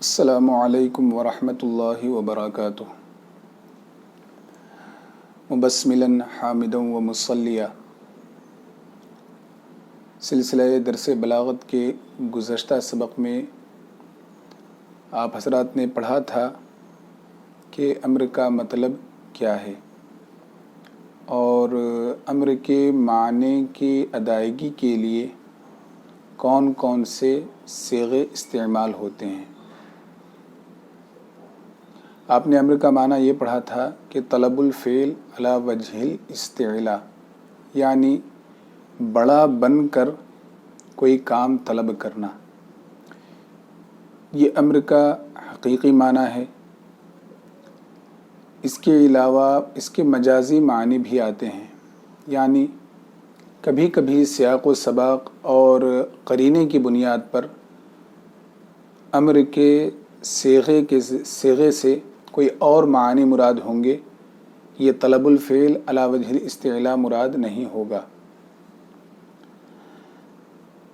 السلام علیکم ورحمۃ اللہ وبرکاتہ۔ مبسملا حامدا و مصلیا۔ سلسلہ درس بلاغت کے گزشتہ سبق میں آپ حضرات نے پڑھا تھا کہ امر کا مطلب کیا ہے اور امر کے معنی کی ادائیگی کے لیے کون کون سے صیغے استعمال ہوتے ہیں۔ آپ نے امر کا معنی یہ پڑھا تھا کہ طلب الفعل علی وجہ الاستعلاء، یعنی بڑا بن کر کوئی کام طلب کرنا، یہ امر کا حقیقی معنی ہے۔ اس کے علاوہ اس کے مجازی معنی بھی آتے ہیں، یعنی کبھی کبھی سیاق و سباق اور قرینے کی بنیاد پر امر کے صیغے سے کوئی اور معنی مراد ہوں گے، یہ طلب الفعل علی وجہ الاستعلاء مراد نہیں ہوگا۔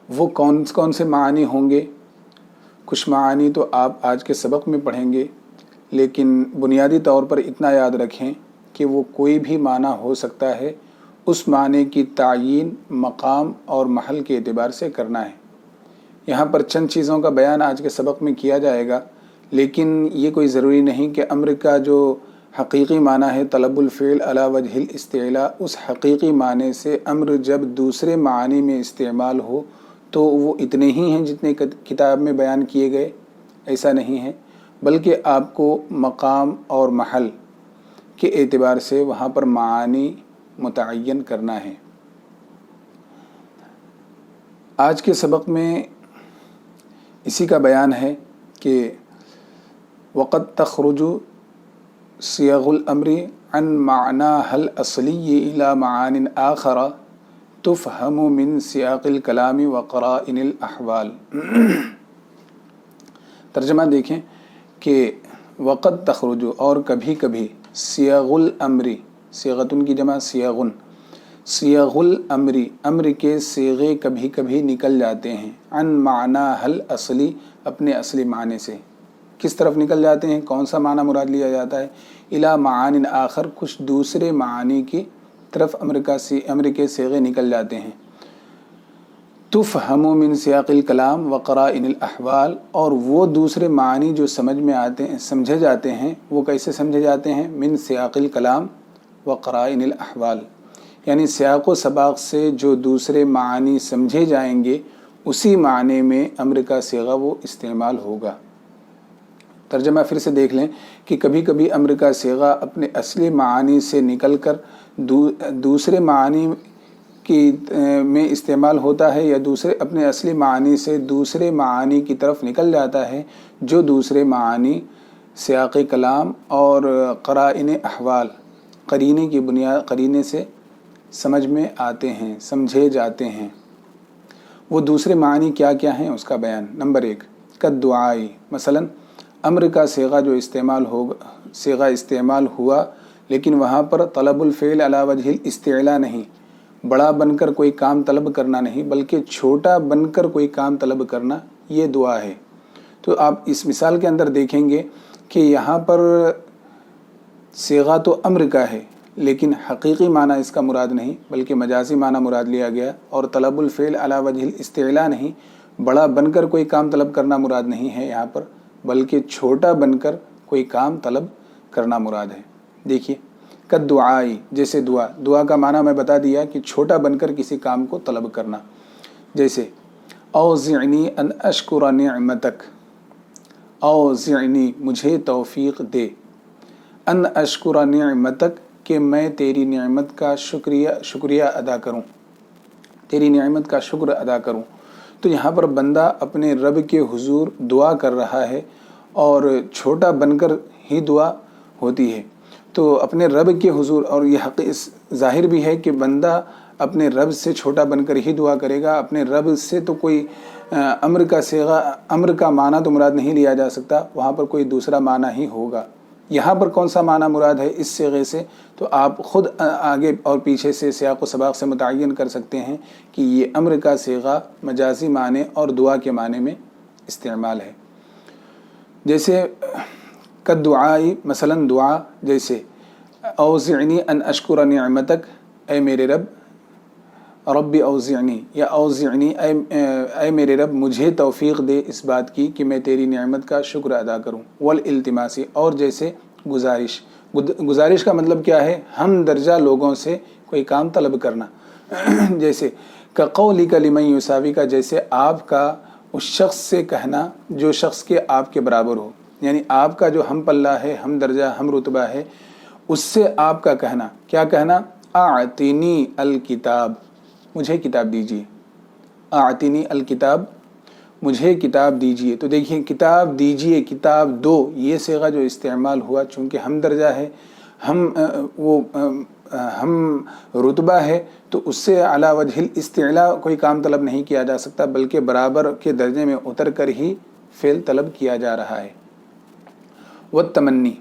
وہ کون سے معنی ہوں گے؟ کچھ معنی تو آپ آج کے سبق میں پڑھیں گے، لیکن بنیادی طور پر اتنا یاد رکھیں کہ وہ کوئی بھی معنی ہو سکتا ہے، اس معنی کی تعیین مقام اور محل کے اعتبار سے کرنا ہے۔ یہاں پر چند چیزوں کا بیان آج کے سبق میں کیا جائے گا، لیکن یہ کوئی ضروری نہیں کہ امر کا جو حقیقی معنی ہے طلب الفعل علی وجہ الاستعلاء، اس حقیقی معنی سے امر جب دوسرے معنی میں استعمال ہو تو وہ اتنے ہی ہیں جتنے کتاب میں بیان کیے گئے، ایسا نہیں ہے، بلکہ آپ کو مقام اور محل کے اعتبار سے وہاں پر معانی متعین کرنا ہے۔ آج کے سبق میں اسی کا بیان ہے کہ وقد تخرج صيغ الامر عن معناها الاصلي الى معان آخر تفهم من سیاق الکلام وقرائن الاحوال۔ ترجمہ دیکھیں کہ وقد تخرج، اور کبھی کبھی، صیغ الامر، صیغتن کی جمع صیغن، صیغ الامر، امر کے صیغے کبھی کبھی نکل جاتے ہیں، عن معناها الاصلی، اپنے اصلی معنی سے۔ کس طرف نکل جاتے ہیں؟ کون سا معنی مراد لیا جاتا ہے؟ الی معان آخر، کچھ دوسرے معنی کی طرف امر کے صیغے نکل جاتے ہیں۔ تفہم من سیاق الکلام وقرائن الاحوال، اور وہ دوسرے معنی جو سمجھے جاتے ہیں، وہ کیسے سمجھے جاتے ہیں؟ من سیاق الکلام وقرائن الاحوال، یعنی سیاق و سباق سے جو دوسرے معنی سمجھے جائیں گے، اسی معنی میں امر کا صیغہ وہ استعمال ہوگا۔ ترجمہ پھر سے دیکھ لیں کہ کبھی کبھی امر کا صیغہ اپنے اصلی معنی سے نکل کر دوسرے معنی میں استعمال ہوتا ہے، یا اپنے اصلی معنی سے دوسرے معنی کی طرف نکل جاتا ہے، جو دوسرے معنی سیاق کلام اور قرائن احوال، قرینے سے سمجھ میں آتے ہیں، سمجھے جاتے ہیں۔ وہ دوسرے معنی کیا کیا ہیں؟ اس کا بیان۔ نمبر 1، کالدعائی، مثلا امر کا صیغہ استعمال ہوا، لیکن وہاں پر طلب الفعل علی وجہ الاستعلاء نہیں، بڑا بن کر کوئی کام طلب کرنا نہیں، بلکہ چھوٹا بن کر کوئی کام طلب کرنا، یہ دعا ہے۔ تو آپ اس مثال کے اندر دیکھیں گے کہ یہاں پر صیغہ تو امر کا ہے، لیکن حقیقی معنی اس کا مراد نہیں، بلکہ مجازی معنی مراد لیا گیا، اور طلب الفعل علی وجہ الاستعلاء نہیں، بڑا بن کر کوئی کام طلب کرنا مراد نہیں ہے یہاں پر، بلکہ چھوٹا بن کر کوئی کام طلب کرنا مراد ہے۔ دیکھیے، کالدعائی، جیسے دعا کا معنی میں بتا دیا کہ چھوٹا بن کر کسی کام کو طلب کرنا، جیسے اوزعنی ان اشکر نعمتک، اوزعنی، مجھے توفیق دے، ان اشکر نعمتک، کہ میں تیری نعمت کا شکریہ ادا کروں، تیری نعمت کا شکر ادا کروں۔ تو یہاں پر بندہ اپنے رب کے حضور دعا کر رہا ہے، اور چھوٹا بن کر ہی دعا ہوتی ہے، تو اپنے رب کے حضور، اور یہ ظاہر بھی ہے کہ بندہ اپنے رب سے چھوٹا بن کر ہی دعا کرے گا، اپنے رب سے تو کوئی امر کا معنی تو مراد نہیں لیا جا سکتا، وہاں پر کوئی دوسرا معنی ہی ہوگا۔ یہاں پر کون سا معنی مراد ہے اس صیغے سے؟ تو آپ خود آگے اور پیچھے سے سیاق و سباق سے متعین کر سکتے ہیں کہ یہ امر کا صیغہ مجازی معنی اور دعا کے معنی میں استعمال ہے۔ جیسے کدعائی مثلاً دعا، جیسے اوزعنی ان اشکر نعمتک، اے میرے رب، ربی اوزعنی، یا اوزعنی اے میرے رب مجھے توفیق دے اس بات کی کہ میں تیری نعمت کا شکر ادا کروں۔ والالتماسی، اور جیسے گزارش کا مطلب کیا ہے؟ ہم درجہ لوگوں سے کوئی کام طلب کرنا، جیسے کقولک لمن یساویک، جیسے آپ کا اس شخص سے کہنا جو شخص کے آپ کے برابر ہو، یعنی آپ کا جو ہم پلہ ہے، ہم درجہ، ہم رتبہ ہے، اس سے آپ کا کہنا، کیا کہنا؟ اعطنی الکتاب، مجھے کتاب دیجیے، اعطنی الکتاب، مجھے کتاب دیجیے۔ تو دیکھیں کتاب دیجیے، کتاب دو، یہ صیغہ جو استعمال ہوا چونکہ ہم درجہ ہے، ہم رتبہ ہے، تو اس سے علی وجہ الاستعلاء کوئی کام طلب نہیں کیا جا سکتا، بلکہ برابر کے درجے میں اتر کر ہی فعل طلب کیا جا رہا ہے۔ والتمنی،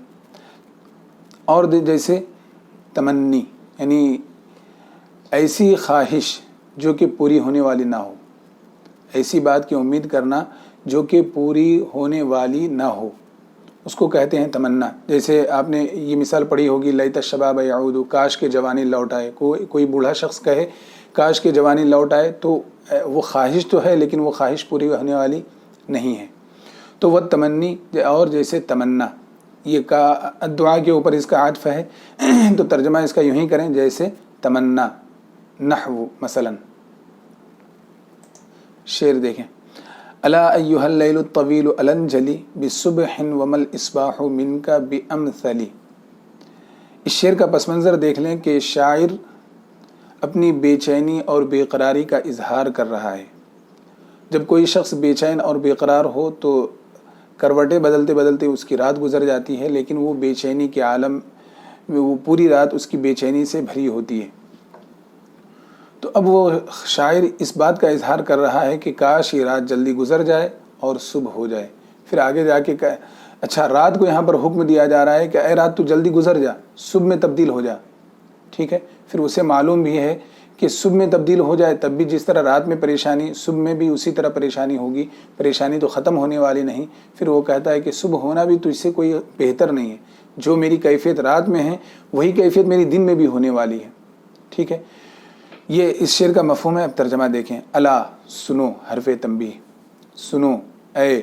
اور جیسے تمنی یعنی ایسی خواہش جو کہ پوری ہونے والی نہ ہو، ایسی بات کی امید کرنا جو کہ پوری ہونے والی نہ ہو، اس کو کہتے ہیں تمنا۔ جیسے آپ نے یہ مثال پڑھی ہوگی، لیت الشباب یعود، کاش کے جوانی لوٹ آئے۔ کوئی بوڑھا شخص کہے کاش کے جوانی لوٹ آئے، تو وہ خواہش تو ہے لیکن وہ خواہش پوری ہونے والی نہیں ہے۔ تو وہ تمنی، اور جیسے تمنا، یہ دعا کے اوپر اس کا عطف ہے، تو ترجمہ اس کا یوں ہی کریں جیسے تمنا۔ نحو مثلا شعر دیکھیں، الا ایھا اللیل الطویل الانجلی بصبح وما الاصباح منک بامثلی۔ اس شعر کا پس منظر دیکھ لیں کہ شاعر اپنی بے چینی اور بے قراری کا اظہار کر رہا ہے۔ جب کوئی شخص بے چین اور بے قرار ہو تو کروٹیں بدلتے بدلتے اس کی رات گزر جاتی ہے، لیکن وہ بے چینی کے عالم میں وہ پوری رات اس کی بے چینی سے بھری ہوتی ہے۔ تو اب وہ شاعر اس بات کا اظہار کر رہا ہے کہ کاش یہ رات جلدی گزر جائے اور صبح ہو جائے۔ پھر آگے جا کے اچھا رات کو یہاں پر حکم دیا جا رہا ہے کہ اے رات تو جلدی گزر جا، صبح میں تبدیل ہو جا، ٹھیک ہے۔ پھر اسے معلوم بھی ہے کہ صبح میں تبدیل ہو جائے تب بھی جس طرح رات میں پریشانی، صبح میں بھی اسی طرح پریشانی ہوگی، پریشانی تو ختم ہونے والی نہیں۔ پھر وہ کہتا ہے کہ صبح ہونا بھی تو اس سے کوئی بہتر نہیں ہے، جو میری کیفیت رات میں ہے وہی کیفیت میری دن میں بھی ہونے والی ہے، ٹھیک ہے۔ یہ اس شعر کا مفہوم ہے۔ اب ترجمہ دیکھیں، الا سنو، حرف تنبیہ، سنو، اے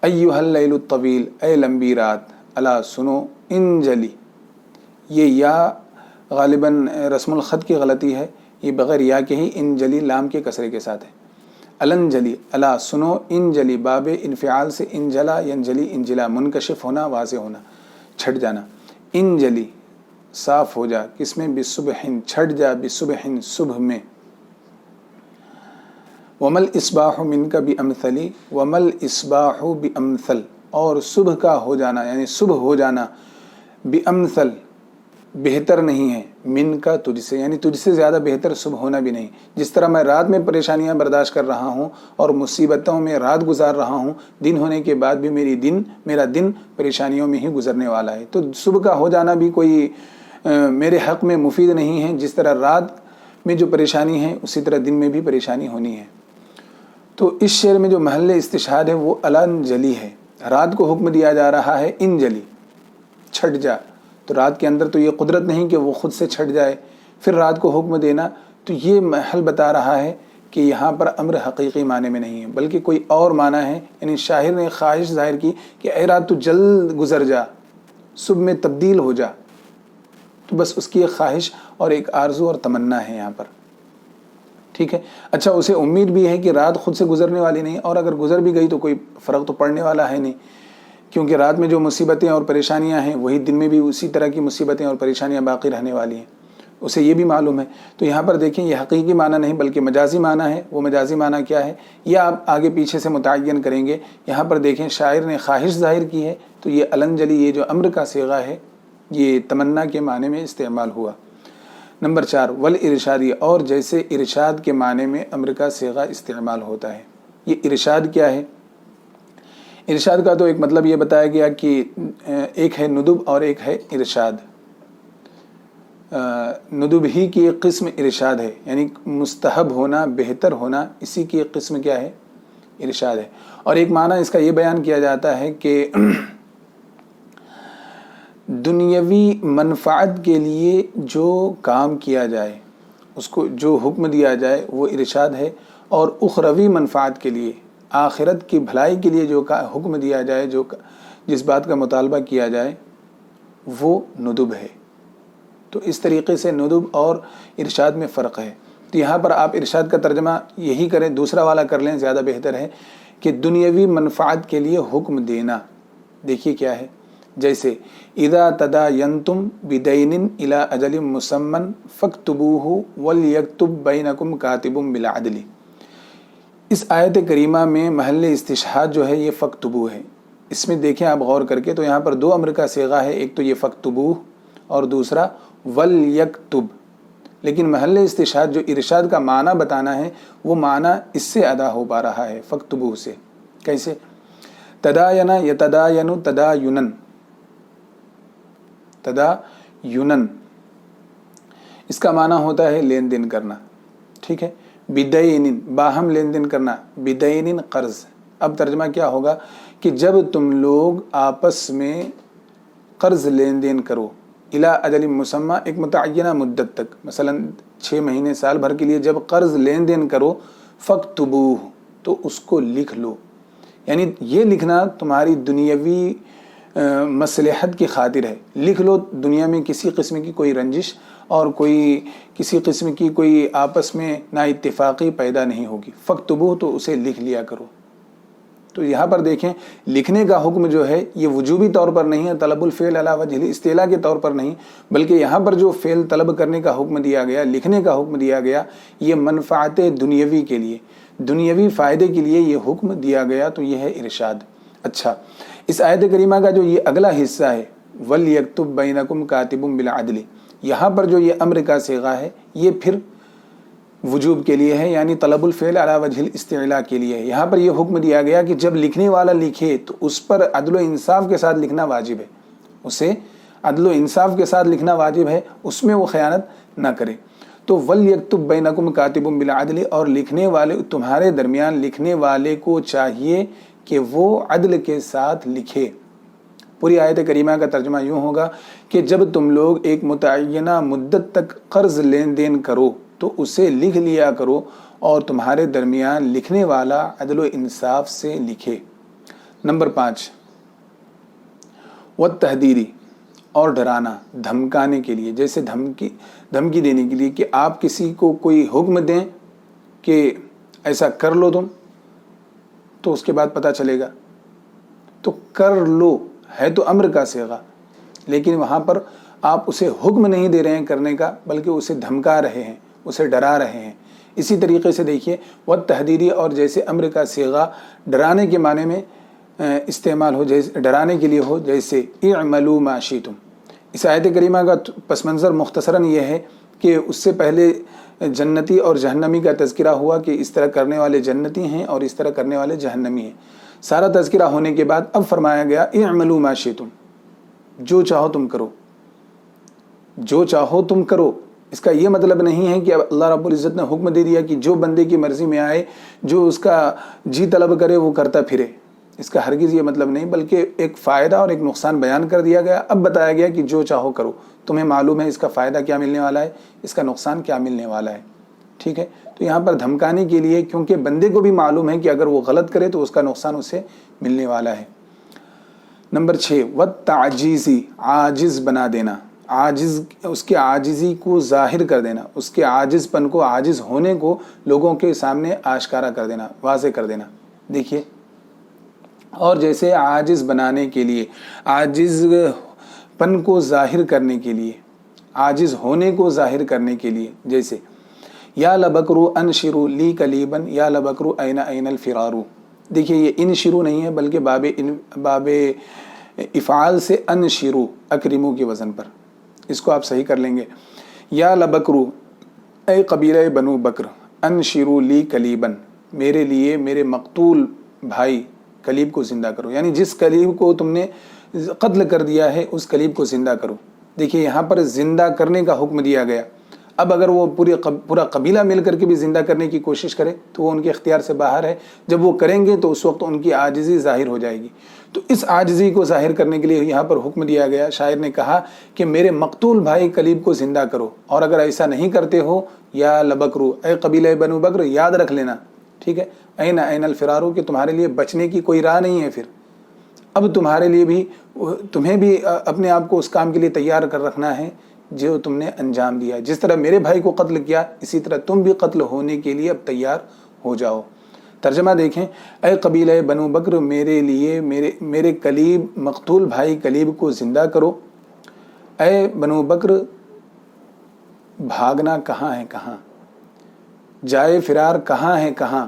ایھا اللیل الطویل، اے لمبی رات، الا سنو، انجلی، یہ یا غالباً رسم الخط کی غلطی ہے، یہ بغیر یا کے ہی انجلی لام کے کسرے کے ساتھ ہے۔ الانجلی، الا سنو، انجلی باب انفعال سے انجلا ینجلی، انجلا منکشف ہونا، واضح ہونا، چھٹ جانا۔ انجلی صاف ہو جا، کس میں؟ بصبح، چھٹ جا، بصبح، صبح میں۔ ومل اصباح منک بامثلی، ومل اصباح بامثل، اور صبح کا ہو جانا یعنی صبح ہو جانا، بامثل بہتر نہیں ہے، من کا تجھ سے، یعنی تجھ سے زیادہ بہتر صبح ہونا بھی نہیں۔ جس طرح میں رات میں پریشانیاں برداشت کر رہا ہوں اور مصیبتوں میں رات گزار رہا ہوں، دن ہونے کے بعد بھی میرا دن پریشانیوں میں ہی گزرنے والا ہے۔ تو صبح کا ہو جانا بھی کوئی میرے حق میں مفید نہیں ہے۔ جس طرح رات میں جو پریشانی ہے اسی طرح دن میں بھی پریشانی ہونی ہے۔ تو اس شعر میں جو محل استشہاد ہے وہ الانجلی ہے۔ رات کو حکم دیا جا رہا ہے انجلی، چھٹ جا۔ تو رات کے اندر تو یہ قدرت نہیں کہ وہ خود سے چھٹ جائے، پھر رات کو حکم دینا، تو یہ محل بتا رہا ہے کہ یہاں پر امر حقیقی معنی میں نہیں ہے بلکہ کوئی اور معنی ہے۔ یعنی شاعر نے خواہش ظاہر کی کہ اے رات تو جلد گزر جا، صبح میں تبدیل ہو جا۔ تو بس اس کی ایک خواہش اور ایک آرزو اور تمنا ہے یہاں پر، ٹھیک ہے۔ اچھا اسے امید بھی ہے کہ رات خود سے گزرنے والی نہیں، اور اگر گزر بھی گئی تو کوئی فرق تو پڑنے والا ہے نہیں، کیونکہ رات میں جو مصیبتیں اور پریشانیاں ہیں وہی دن میں بھی اسی طرح کی مصیبتیں اور پریشانیاں باقی رہنے والی ہیں، اسے یہ بھی معلوم ہے۔ تو یہاں پر دیکھیں یہ حقیقی معنی نہیں بلکہ مجازی معنی ہے۔ وہ مجازی معنی کیا ہے یہ آپ آگے پیچھے سے متعین کریں گے۔ یہاں پر دیکھیں شاعر نے خواہش ظاہر کی ہے، تو یہ الانجلی، یہ جو امر کا صیغہ ہے یہ تمنا کے معنی میں استعمال ہوا۔ نمبر 4 والارشادی، اور جیسے ارشاد کے معنی میں امر کا صیغہ استعمال ہوتا ہے۔ یہ ارشاد کیا ہے؟ ارشاد کا تو ایک مطلب یہ بتایا گیا کہ ایک ہے ندب اور ایک ہے ارشاد۔ ندب ہی کی ایک قسم ارشاد ہے، یعنی مستحب ہونا، بہتر ہونا، اسی کی ایک قسم کیا ہے؟ ارشاد ہے. اور ایک معنی اس کا یہ بیان کیا جاتا ہے کہ دنیاوی منفعت کے لیے جو کام کیا جائے، اس کو جو حکم دیا جائے وہ ارشاد ہے، اور اخروی منفعت کے لیے، آخرت کی بھلائی کے لیے جو حکم دیا جائے، جس بات کا مطالبہ کیا جائے وہ ندب ہے. تو اس طریقے سے ندب اور ارشاد میں فرق ہے. تو یہاں پر آپ ارشاد کا ترجمہ یہی کریں، دوسرا والا کر لیں، زیادہ بہتر ہے کہ دنیاوی منفعت کے لیے حکم دینا. دیکھیے کیا ہے، جیسے اذا تداینتم بدین الی اجل مسمى فاکتبوہ ولیکتب بینکم کاتب بالعدل. اس آیت کریمہ میں محل استشہاد جو ہے یہ فاکتبوہ ہے. اس میں دیکھیں آپ غور کر کے، تو یہاں پر دو امر کا صیغہ ہے، ایک تو یہ فاکتبوہ اور دوسرا ولیکتب. لیکن محل استشہاد جو ارشاد کا معنی بتانا ہے وہ معنی اس سے ادا ہو پا رہا ہے فاکتبوہ سے. کیسے؟ تداین یتداین تداینن، تداینن اس کا معنی ہوتا ہے لین دین کرنا، ٹھیک ہے. بدین باہم لین دین کرنا، بدین قرض. اب ترجمہ کیا ہوگا کہ جب تم لوگ آپس میں قرض لین دین کرو، الی اجل مسمى ایک متعینہ مدت تک، مثلا 6 مہینے سال بھر کے لیے جب قرض لین دین کرو، فاکتبوہ تو اس کو لکھ لو. یعنی یہ لکھنا تمہاری دنیاوی مصلحت کی خاطر ہے. لکھ لو، دنیا میں کسی قسم کی کوئی رنجش اور کسی قسم کی کوئی آپس میں نا اتفاقی پیدا نہیں ہوگی. فاکتبوہ تو اسے لکھ لیا کرو. تو یہاں پر دیکھیں لکھنے کا حکم جو ہے یہ وجوبی طور پر نہیں ہے، طلب الفعل علی وجہ الاستعلاء کے طور پر نہیں، بلکہ یہاں پر جو فعل طلب کرنے کا حکم دیا گیا، لکھنے کا حکم دیا گیا، یہ منفعت دنیاوی کے لیے، دنیاوی فائدے کے لیے یہ حکم دیا گیا. تو یہ ہے ارشاد. اچھا، اس آیت کریمہ کا جو یہ اگلا حصہ ہے وَلْيَكْتُبْ بَيْنَكُمْ كَاتِبٌ بِالْعَدْلِ، یہاں پر جو یہ امر کا صیغہ ہے یہ پھر وجوب کے لیے ہے، یعنی طلب الفعل علی وجہ الاستعلاء کے لیے ہے. یہاں پر یہ حکم دیا گیا کہ جب لکھنے والا لکھے تو اس پر عدل و انصاف کے ساتھ لکھنا واجب ہے، اسے عدل و انصاف کے ساتھ لکھنا واجب ہے، اس میں وہ خیانت نہ کرے. تو وَلْيَكْتُبْ بَيْنَكُمْ كَاتِبٌ بِالْعَدْلِ، اور لکھنے والے تمہارے درمیان لکھنے والے کو چاہیے کہ وہ عدل کے ساتھ لکھے. پوری آیت کریمہ کا ترجمہ یوں ہوگا کہ جب تم لوگ ایک متعینہ مدت تک قرض لین دین کرو تو اسے لکھ لیا کرو، اور تمہارے درمیان لکھنے والا عدل و انصاف سے لکھے. نمبر 5 والتحدیری، اور ڈرانا، دھمکانے کے لیے، جیسے دھمکی دینے کے لیے کہ آپ کسی کو کوئی حکم دیں کہ ایسا کر لو تم، تو اس کے بعد پتہ چلے گا. تو کر لو ہے تو امر کا صیغہ، لیکن وہاں پر آپ اسے حکم نہیں دے رہے ہیں کرنے کا، بلکہ اسے دھمکا رہے ہیں، اسے ڈرا رہے ہیں. اسی طریقے سے دیکھیے والتحدیری، اور جیسے امر کا صیغہ ڈرانے کے معنی میں استعمال ہو، جیسے ڈرانے کے لیے ہو، جیسے اعملوا ما شئتم. اس آیت کریمہ کا پس منظر مختصراً یہ ہے کہ اس سے پہلے جنتی اور جہنمی کا تذکرہ ہوا کہ اس طرح کرنے والے جنتی ہیں اور اس طرح کرنے والے جہنمی ہیں. سارا تذکرہ ہونے کے بعد اب فرمایا گیا اعملوا ما شئتم، جو چاہو تم کرو، جو چاہو تم کرو. اس کا یہ مطلب نہیں ہے کہ اللہ رب العزت نے حکم دے دیا کہ جو بندے کی مرضی میں آئے، جو اس کا جی طلب کرے وہ کرتا پھرے. اس کا ہرگز یہ مطلب نہیں، بلکہ ایک فائدہ اور ایک نقصان بیان کر دیا گیا. اب بتایا گیا کہ جو چاہو کرو، تمہیں معلوم ہے اس کا فائدہ کیا ملنے والا ہے، اس کا نقصان کیا ملنے والا ہے. ٹھیک ہے، تو یہاں پر دھمکانے کے لیے، کیونکہ بندے کو بھی معلوم ہے کہ اگر وہ غلط کرے تو اس کا نقصان اسے ملنے والا ہے. نمبر 6 والتعجیزی، عاجز بنا دینا، عاجز، اس کے عاجزی کو ظاہر کر دینا، اس کے عاجز پن کو، عاجز ہونے کو لوگوں کے سامنے آشکارا کر دینا، واضح کر دینا. دیکھیے، اور جیسے عاجز بنانے کے لیے، عاجز پن کو ظاہر کرنے کے لیے، عاجز ہونے کو ظاہر کرنے کے لیے، جیسے یا لبکرو انشرو لی کلیبن یا لبکرو این این الفرارو. دیکھیے یہ انشرو نہیں ہے بلکہ باب افعال سے انشرو، اکرمو کے وزن پر، اس کو آپ صحیح کر لیں گے. یا لبکرو، اے قبیلہ بنو بکر، انشرو لی کلیبن، میرے لیے میرے مقتول بھائی کلیب کو زندہ کرو، یعنی جس کلیب کو تم نے قتل کر دیا ہے اس کلیب کو زندہ کرو. دیکھیے یہاں پر زندہ کرنے کا حکم دیا گیا. اب اگر وہ پورا قبیلہ مل کر کے بھی زندہ کرنے کی کوشش کرے تو وہ ان کے اختیار سے باہر ہے. جب وہ کریں گے تو اس وقت ان کی عاجزی ظاہر ہو جائے گی. تو اس عاجزی کو ظاہر کرنے کے لیے یہاں پر حکم دیا گیا. شاعر نے کہا کہ میرے مقتول بھائی کلیب کو زندہ کرو، اور اگر ایسا نہیں کرتے ہو یا لبکرو، اے قبیلہ بنو بکر یاد رکھ لینا، ٹھیک ہے، این الفرارو، کہ تمہارے لیے بچنے کی کوئی راہ نہیں ہے. پھر اب تمہارے لیے بھی، تمہیں بھی اپنے آپ کو اس کام کے لیے تیار کر رکھنا ہے جو تم نے انجام دیا. جس طرح میرے بھائی کو قتل کیا، اسی طرح تم بھی قتل ہونے کے لیے اب تیار ہو جاؤ. ترجمہ دیکھیں، اے قبیلہ بنو بکر میرے لیے میرے کلیب، مقتول بھائی کلیب کو زندہ کرو. اے بنو بکر بھاگنا کہاں ہے، کہاں جائے فرار کہاں ہے، کہاں،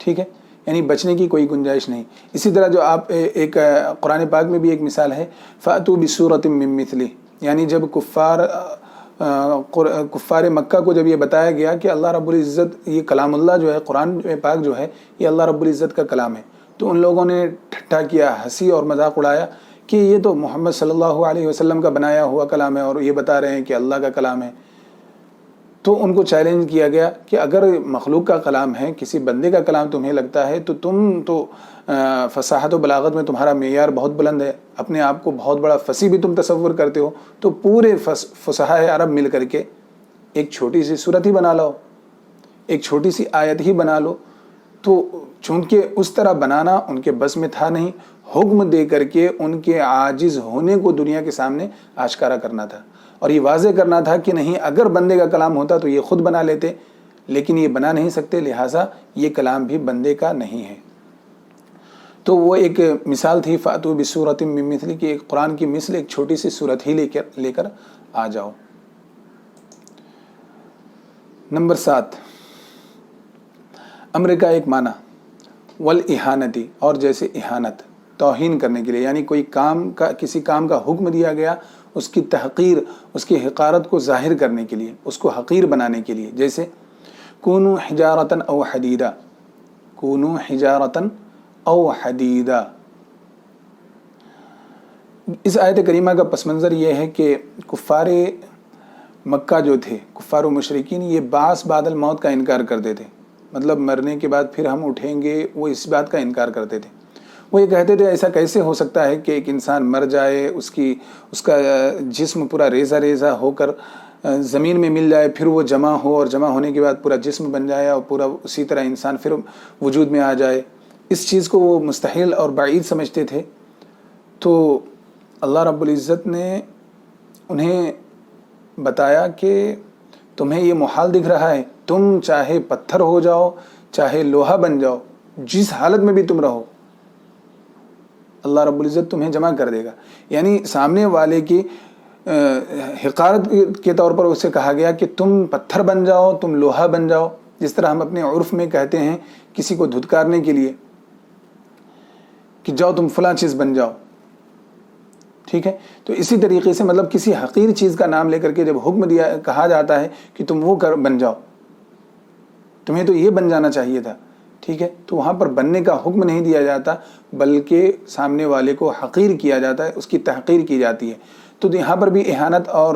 ٹھیک ہے، یعنی بچنے کی کوئی گنجائش نہیں. اسی طرح جو آپ ایک قرآن پاک میں بھی ایک مثال ہے، فَأْتُوا بِسُورَةٍ مِّن مِّثْلِهِ، یعنی جب کفار مکہ کو جب یہ بتایا گیا کہ اللہ رب العزت، یہ کلام اللہ جو ہے، قرآن پاک جو ہے یہ اللہ رب العزت کا کلام ہے، تو ان لوگوں نے ٹھٹھا کیا، ہنسی اور مذاق اڑایا کہ یہ تو محمد صلی اللہ علیہ وسلم کا بنایا ہوا کلام ہے اور یہ بتا رہے ہیں کہ اللہ کا کلام ہے. تو ان کو چیلنج کیا گیا کہ اگر مخلوق کا کلام ہے، کسی بندے کا کلام تمہیں لگتا ہے تو تم تو فصاحت و بلاغت میں تمہارا معیار بہت بلند ہے، اپنے آپ کو بہت بڑا فصیح بھی تم تصور کرتے ہو، تو پورے فصحاء عرب مل کر کے ایک چھوٹی سی صورت ہی بنا لو، ایک چھوٹی سی آیت ہی بنا لو. تو چونکہ اس طرح بنانا ان کے بس میں تھا نہیں، حکم دے کر کے ان کے عاجز ہونے کو دنیا کے سامنے آشکارا کرنا تھا، اور یہ واضح کرنا تھا کہ نہیں، اگر بندے کا کلام ہوتا تو یہ خود بنا لیتے، لیکن یہ بنا نہیں سکتے، لہٰذا یہ کلام بھی بندے کا نہیں ہے. تو وہ ایک مثال تھی، فَأْتُوا بِسُورَةٍ مِّن مِّثْلِهِ، کہ ایک قرآن کی مثل ایک چھوٹی سی صورت ہی لے کر آ جاؤ. نمبر 7، امر کا ایک معنی، والإحانتی، اور جیسے احانت، توہین کرنے کے لیے، یعنی کسی کام کا حکم دیا گیا، اس کی تحقیر، اس کی حقارت کو ظاہر کرنے کے لیے، اس کو حقیر بنانے کے لیے. جیسے کونوا حجارۃ او حدیدا، کونوا حجارۃ او حدیدا. اس آیت کریمہ کا پس منظر یہ ہے کہ کفار مکہ جو تھے، کفار و مشرکین، یہ بعث بعد الموت کا انکار کرتے تھے، مطلب مرنے کے بعد پھر ہم اٹھیں گے، وہ اس بات کا انکار کرتے تھے. وہ یہ کہتے تھے ایسا کیسے ہو سکتا ہے کہ ایک انسان مر جائے، اس کا جسم پورا ریزہ ریزہ ہو کر زمین میں مل جائے، پھر وہ جمع ہو، اور جمع ہونے کے بعد پورا جسم بن جائے، اور پورا اسی طرح انسان پھر وجود میں آ جائے. اس چیز کو وہ مستحیل اور بعید سمجھتے تھے. تو اللہ رب العزت نے انہیں بتایا کہ تمہیں یہ محال دکھ رہا ہے، تم چاہے پتھر ہو جاؤ، چاہے لوہا بن جاؤ، جس حالت میں بھی تم رہو، اللہ رب العزت تمہیں جمع کر دے گا. یعنی سامنے والے کی حقارت کے طور پر اسے کہا گیا کہ تم پتھر بن جاؤ، تم لوہا بن جاؤ، جس طرح ہم اپنے عرف میں کہتے ہیں کسی کو دھتکارنے کے لیے کہ جاؤ تم فلاں چیز بن جاؤ، ٹھیک ہے. تو اسی طریقے سے مطلب کسی حقیر چیز کا نام لے کر کے جب حکم کہا جاتا ہے کہ تم وہ بن جاؤ، تمہیں تو یہ بن جانا چاہیے تھا، ٹھیک ہے، تو وہاں پر بننے کا حکم نہیں دیا جاتا، بلکہ سامنے والے کو حقیر کیا جاتا ہے، اس کی تحقیر کی جاتی ہے. تو یہاں پر بھی احانت اور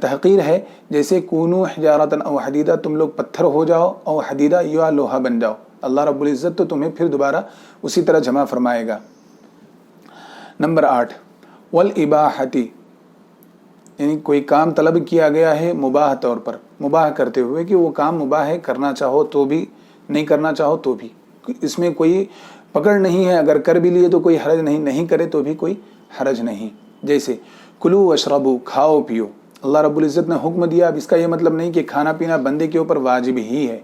تحقیر ہے. جیسے کونوا حجارۃ او حدیدہ، تم لوگ پتھر ہو جاؤ، او حدیدہ یا لوہا بن جاؤ، اللہ رب العزت تو تمہیں پھر دوبارہ اسی طرح جمع فرمائے گا. نمبر 8، والاباحتی، یعنی کوئی کام طلب کیا گیا ہے مباح طور پر، مباح کرتے ہوئے کہ وہ کام مباح ہے، کرنا چاہو تو بھی، نہیں کرنا چاہو تو بھی، اس میں کوئی پکڑ نہیں ہے، اگر کر بھی لیے تو کوئی حرج نہیں، نہیں کرے تو بھی کوئی حرج نہیں. جیسے کلو واشربو، کھاؤ پیو، اللہ رب العزت نے حکم دیا. اب اس کا یہ مطلب نہیں کہ کھانا پینا بندے کے اوپر واجب ہی ہے،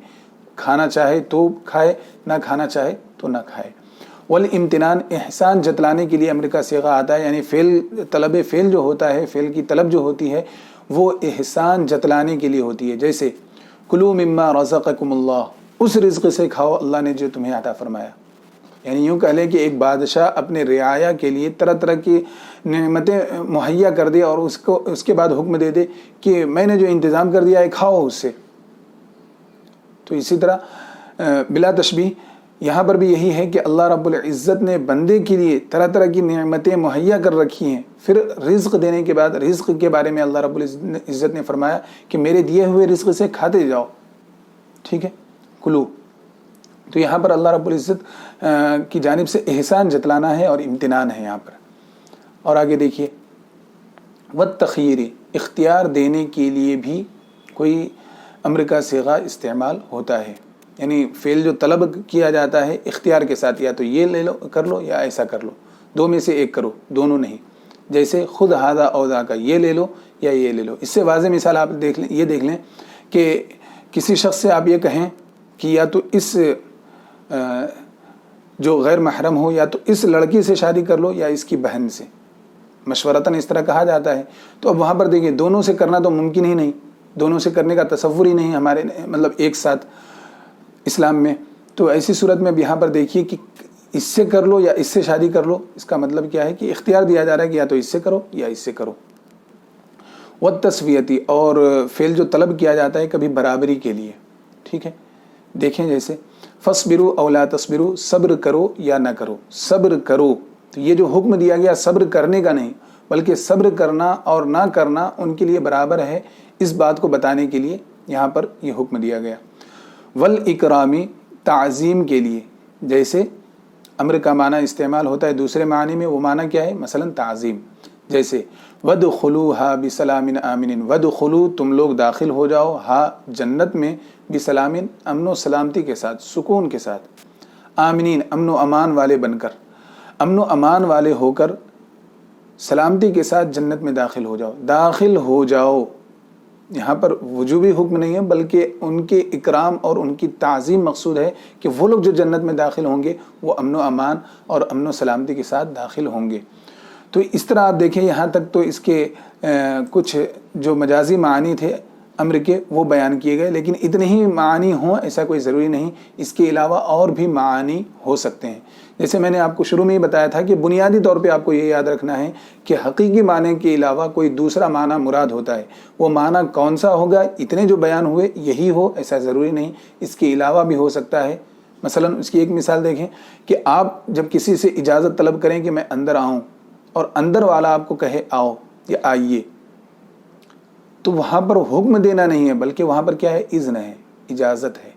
کھانا چاہے تو کھائے، نہ کھانا چاہے تو نہ کھائے. والامتنان، احسان جتلانے کے لیے امر کا صیغہ آتا ہے، یعنی طلب فعل جو ہوتا ہے، فعل کی طلب جو ہوتی ہے وہ احسان جتلانے کے لیے ہوتی ہے. جیسے کلو مما رزقکم اللہ، اس رزق سے کھاؤ اللہ نے جو تمہیں عطا فرمایا. یعنی یوں کہہ لیں کہ ایک بادشاہ اپنے رعایا کے لیے طرح طرح کی نعمتیں مہیا کر دے اور اس کے بعد حکم دے دے کہ میں نے جو انتظام کر دیا ہے کھاؤ اس سے. تو اسی طرح بلا تشبیہ یہاں پر بھی یہی ہے کہ اللہ رب العزت نے بندے کے لیے طرح طرح کی نعمتیں مہیا کر رکھی ہیں. پھر رزق دینے کے بعد رزق کے بارے میں اللہ رب العزت نے فرمایا کہ میرے دیے ہوئے رزق سے کھاتے جاؤ. ٹھیک ہے، کلو. تو یہاں پر اللہ رب العزت کی جانب سے احسان جتلانا ہے اور امتنان ہے یہاں پر. اور آگے دیکھیے، والتخییر، اختیار دینے کے لیے بھی کوئی امر کا صیغہ استعمال ہوتا ہے. یعنی فعل جو طلب کیا جاتا ہے اختیار کے ساتھ، یا تو یہ لے لو کر لو یا ایسا کر لو، دو میں سے ایک کرو، دونوں نہیں. جیسے خود ہذا او ذاک، یہ لے لو یا یہ لے لو. اس سے واضح مثال آپ دیکھ لیں کہ کسی شخص سے آپ یہ کہیں کہ یا تو اس جو غیر محرم ہو یا تو اس لڑکی سے شادی کر لو یا اس کی بہن سے، مشورتاً اس طرح کہا جاتا ہے. تو اب وہاں پر دیکھیے دونوں سے کرنا تو ممکن ہی نہیں، دونوں سے کرنے کا تصور ہی نہیں ہمارے مطلب ایک ساتھ اسلام میں. تو ایسی صورت میں اب یہاں پر دیکھیے کہ اس سے کر لو یا اس سے شادی کر لو، اس کا مطلب کیا ہے کہ اختیار دیا جا رہا ہے کہ یا تو اس سے کرو یا اس سے کرو. والتسویتی، اور فعل جو طلب کیا جاتا ہے کبھی برابری کے لیے. ٹھیک ہے، دیکھیں جیسے فصبروا او لا تصبروا، صبر کرو یا نہ کرو. صبر کرو، تو یہ جو حکم دیا گیا صبر کرنے کا نہیں بلکہ صبر کرنا اور نہ کرنا ان کے لیے برابر ہے، اس بات کو بتانے کے لیے یہاں پر یہ حکم دیا گیا. والاکرامی، تعظیم کے لیے. جیسے امر کا معنی استعمال ہوتا ہے دوسرے معنی میں، وہ معنی کیا ہے؟ مثلا تعظیم. جیسے وادخلوها بسلام آمن، وادخلوا، تم لوگ داخل ہو جاؤ، ہا جنت میں، بسلام، امن و سلامتی کے ساتھ، سکون کے ساتھ، آمنین، امن و امان والے بن کر، امن و امان والے ہو کر سلامتی کے ساتھ جنت میں داخل ہو جاؤ. داخل ہو جاؤ یہاں پر وجوبی حکم نہیں ہے بلکہ ان کے اکرام اور ان کی تعظیم مقصود ہے کہ وہ لوگ جو جنت میں داخل ہوں گے وہ امن و امان اور امن و سلامتی کے ساتھ داخل ہوں گے. تو اس طرح آپ دیکھیں یہاں تک تو اس کے کچھ جو مجازی معانی تھے امر کے وہ بیان کیے گئے، لیکن اتنے ہی معانی ہوں ایسا کوئی ضروری نہیں، اس کے علاوہ اور بھی معانی ہو سکتے ہیں. جیسے میں نے آپ کو شروع میں ہی بتایا تھا کہ بنیادی طور پہ آپ کو یہ یاد رکھنا ہے کہ حقیقی معنی کے علاوہ کوئی دوسرا معنی مراد ہوتا ہے. وہ معنی کون سا ہوگا، اتنے جو بیان ہوئے یہی ہو ایسا ضروری نہیں، اس کے علاوہ بھی ہو سکتا ہے. مثلا اس کی ایک مثال دیکھیں کہ آپ جب کسی سے اجازت طلب کریں کہ میں اندر آؤں اور اندر والا آپ کو کہے آؤ یا آئیے، تو وہاں پر حکم دینا نہیں ہے بلکہ وہاں پر کیا ہے؟ اذن ہے، اجازت ہے.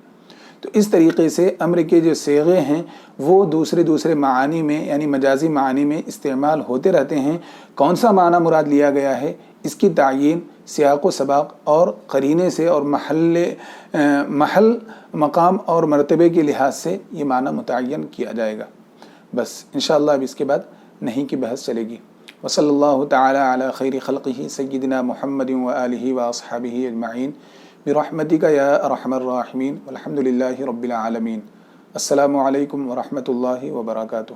تو اس طریقے سے امر کے جو صیغے ہیں وہ دوسرے معانی میں یعنی مجازی معانی میں استعمال ہوتے رہتے ہیں. کون سا معنی مراد لیا گیا ہے اس کی تعیین سیاق و سباق اور قرینے سے اور محل مقام اور مرتبے کے لحاظ سے یہ معنی متعین کیا جائے گا. بس انشاءاللہ اب اس کے بعد نہیں کی بحث چلے گی. وصلی اللہ تعالی علی خیر خلقہ سیدنا محمد وآلہ واصحابہ اجمعین برحمتک یا ارحم الراحمین والحمد للہ رب العالمین. السلام علیکم ورحمۃ اللہ وبرکاتہ.